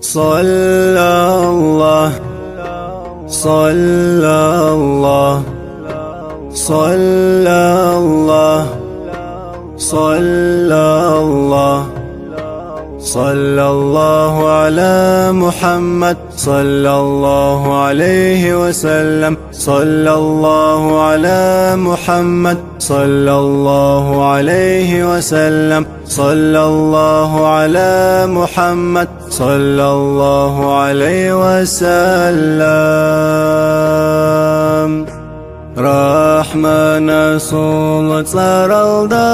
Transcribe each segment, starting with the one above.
صلى الله صلى الله صلى الله صلى الله صلى الله على محمد صلى الله عليه وسلم صلى الله على محمد صلى الله عليه وسلم صلى الله على محمد صلى الله عليه وسلم رحمن صلت صرلدا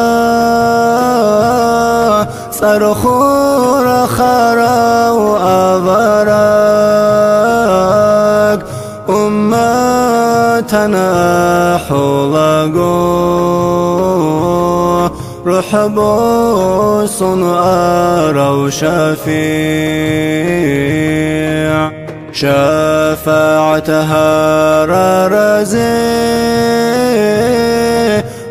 صرخور خرا وأبرك أمتنا حلقو رحبو صنعر شفيع شفاعتها رزي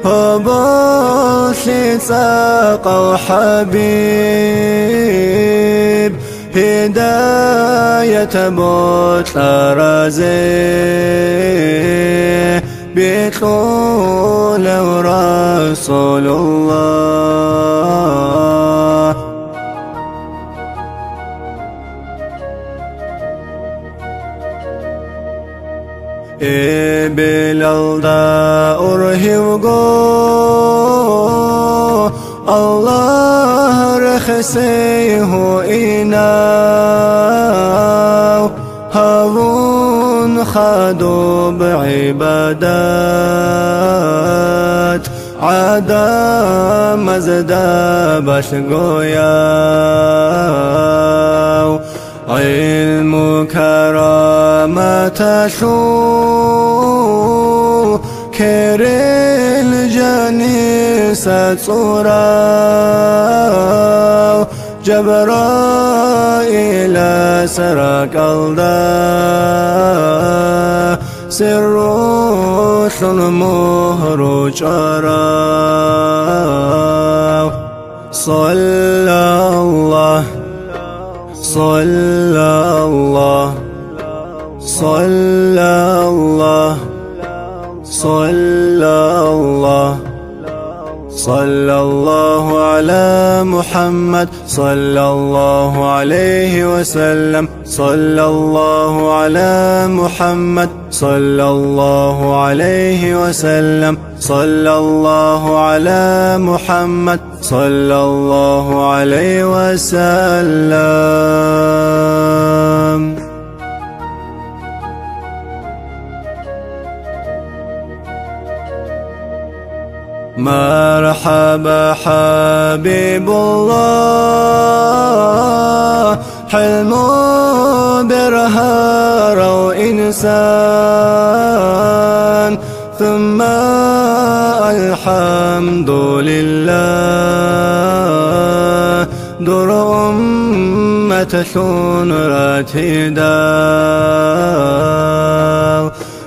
هبوث ساق حبيب هداية بوت رزي بيطول رسول الله بلال دا أرهوغو الله رخسيه إناو هاون خادو بعبادات عدا مزدا بشغوياو علم كرامة شو كريل جنيسة صورة جبرائيل سرق الدا سروث المهر جرى صلى الله صلى الله صلى الله صلى الله صلى الله على محمد صلى الله عليه وسلم صلى الله على محمد صلى الله عليه وسلم صلى الله على محمد صلى الله عليه وسلم مرحبا حبيب الله حلم برهار وإنسان ثم الحمد لله دور أمة ثنرة هداه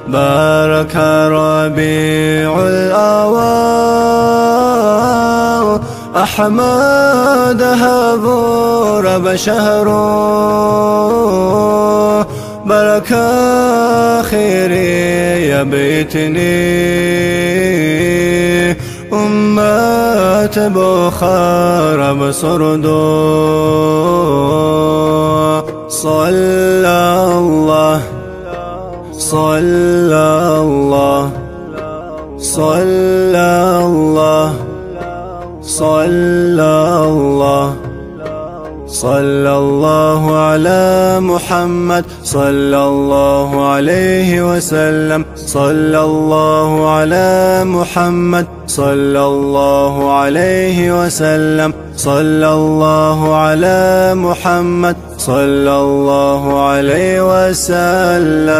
بارك ربيع الأوال أحمد هبور بشهره بارك خيري يا بيتني أمة بخار بصردو صلى الله صلى الله صلى الله صلى الله صلى الله على محمد صلى الله عليه وسلم صلى الله على محمد صلى الله عليه وسلم صلى الله على محمد صلى الله عليه وسلم.